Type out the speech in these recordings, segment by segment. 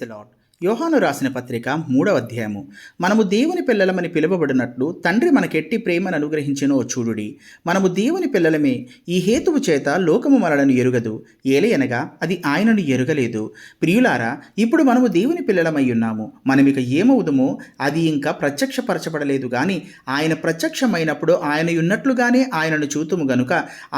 Lord. యోహాను రాసిన పత్రిక 3వ అధ్యాయము. మనము దేవుని పిల్లలమని పిలువబడినట్లు తండ్రి మనకెట్టి ప్రేమను అనుగ్రహించెనో చూడుడి. మనము దేవుని పిల్లలమే. ఈ హేతువు చేత లోకము మనలను ఎరుగదు, ఏలయనగా అది ఆయనను ఎరుగలేదు. ప్రియులారా, ఇప్పుడు మనము దేవుని పిల్లలమై ఉన్నాము. మనమిక ఏమవుదుమో అది ఇంకా ప్రత్యక్షపరచబడలేదు గాని ఆయన ప్రత్యక్షమైనప్పుడు ఆయన ఉన్నట్లుగానే ఆయనను చూతుము గనుక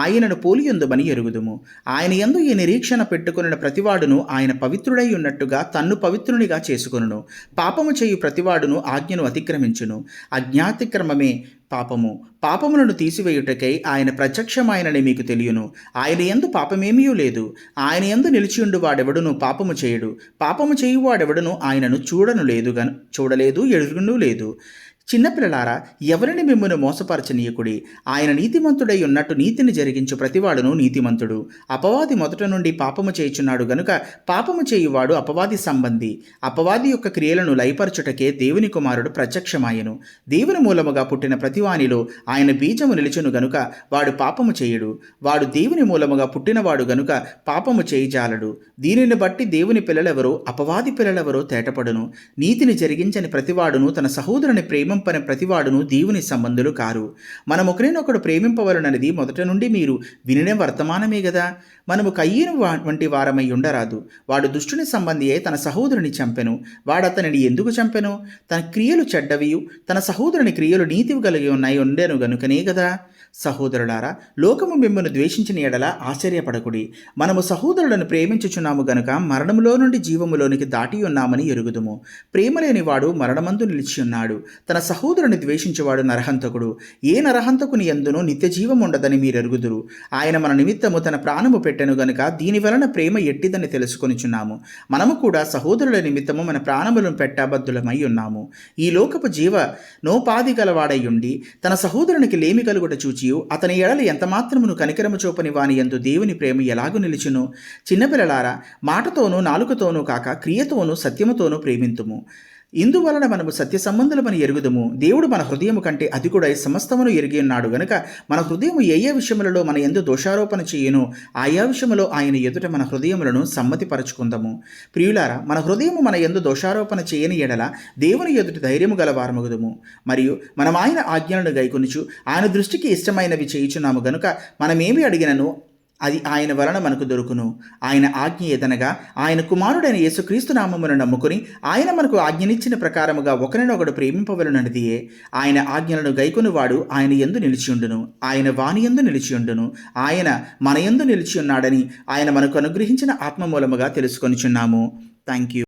ఆయనను పోలియుందుమని ఎరుగుదుము. ఆయన యందు ఈ నిరీక్షణ పెట్టుకున్న ప్రతివాడును ఆయన పవిత్రుడై ఉన్నట్టుగా తన్ను పవిత్రునిగా చేసుకొనును. పాపము చేయు ప్రతివాడును ఆజ్ఞను అతిక్రమించును. అజ్ఞాతిక్రమమే పాపములను తీసివేయుటకై ఆయన ప్రత్యక్షమాయనని మీకు తెలియను. ఆయన యందు పాపమేమీ లేదు. ఆయన యందు నిలిచియుండు వాడెవడును పాపము చేయడు. పాపము చేయువాడెవడును ఆయనను చూడలేదు, ఎరుగునూ లేదు. చిన్నపిల్లలారా, ఎవరిని మిమ్మును మోసపరచనీయకుడి. ఆయన నీతిమంతుడై ఉన్నట్టు నీతిని జరిగించు ప్రతివాడును నీతిమంతుడు. అపవాది మొదట నుండి పాపము చేయుచున్నాడు గనుక పాపము చేయువాడు అపవాది సంబంధి. అపవాది యొక్క క్రియలను లయపరచుటకే దేవుని కుమారుడు ప్రత్యక్షమాయెను. దేవుని మూలముగా పుట్టిన ప్రతివానిలో ఆయన బీజము నిలిచెను గనుక వాడు పాపము చేయుడు. వాడు దేవుని మూలముగా పుట్టినవాడు గనుక పాపము చేయజాలడు. దీనిని బట్టి దేవుని పిల్లలెవరో అపవాది పిల్లలెవరో తేటపడును. నీతిని జరిగించని ప్రతివాడును తన సహోదరుని ప్రేమింపని ప్రతివాడును దేవుని సంబంధులు కారు. మనం ఒకరినొకడు ప్రేమింపవలనది మొదట నుండి మీరు వినిన వర్తమానమే గదా. మనము కయ్యను వంటి వారమై ఉండరాదు. వాడు దుష్టుని సంబంధి అయి తన సహోదరుని చంపెను. వాడతనిని ఎందుకు చంపెను? తన క్రియలు చెడ్డవియు తన సహోదరుని క్రియలు నీతివి కలిగి ఉన్నాయి ఉండెను గనుకనే గదా. సహోదరులారా, లోకము మిమ్మల్ని ద్వేషించిన ఎడల ఆశ్చర్యపడకుడి. మనము సహోదరులను ప్రేమించుచున్నాము గనుక మరణములో నుండి జీవములోనికి దాటి ఉన్నామని ఎరుగుదుము. ప్రేమ లేనివాడు మరణమందు నిలిచి ఉన్నాడు. తన సహోదరుని ద్వేషించేవాడు నరహంతకుడు. ఏ నరహంతకుని యందును నిత్య జీవం ఉండదని మీరెరుగుదురు. ఆయన మన నిమిత్తము తన ప్రాణము పెట్టెను గనుక దీని వలన ప్రేమ ఎట్టిదని తెలుసుకొనిచున్నాము. మనము కూడా సహోదరుల నిమిత్తము మన ప్రాణములను పెట్టబద్దులమై ఉన్నాము. ఈ లోకపు నోపాధి గలవాడై ఉండి తన సహోదరునికి లేమి కలుగుట చూచి అతని ఎడల ఎంతమాత్రమును కనికరము చూపని వాని యందు దేవుని ప్రేమ ఎలాగు నిలిచును? చిన్నపిల్లలారా, మాటతోనూ నాలుకతోనూ కాక క్రియతోనూ సత్యముతోనూ ప్రేమింతుము. ఇందువలన మనము సత్య సంబంధులమని ఎరుగుదుము. దేవుడు మన హృదయము కంటే అధికుడై సమస్తమును ఎరిగి ఉన్నాడు గనుక మన హృదయము ఏ విషయములలో మన యందు దోషారోపణ చేయను ఆయా విషయములో ఆయన ఎదుట మన హృదయములను సమ్మతిపరచుకుందాము. ప్రియులారా, మన హృదయము మన యందు దోషారోపణ చేయని ఎడల దేవుని ఎదుట ధైర్యము గలవారమగుదుము. మరియు మనం ఆయన ఆజ్ఞలను గైకొనుచు ఆయన దృష్టికి ఇష్టమైనవి చేయుచున్నాము గనుక మనమేమి అడిగినను అది ఆయన వలన మనకు దొరుకును. ఆయన ఆజ్ఞ ఏదనగా ఆయన కుమారుడైన యేసుక్రీస్తు నామమును నమ్ముకుని ఆయన మనకు ఆజ్ఞనిచ్చిన ప్రకారముగా ఒకరినొకడు ప్రేమింపవలననిదియే. ఆయన ఆజ్ఞలను గైకొనువాడు ఆయన యందు నిలిచియుండును, ఆయన వాని యందు నిలిచియుండును. ఆయన మన యందు నిలిచి ఉన్నాడని ఆయన మనకు అనుగ్రహించిన ఆత్మ మూలముగా తెలుసుకొనిచున్నాము. Thank you.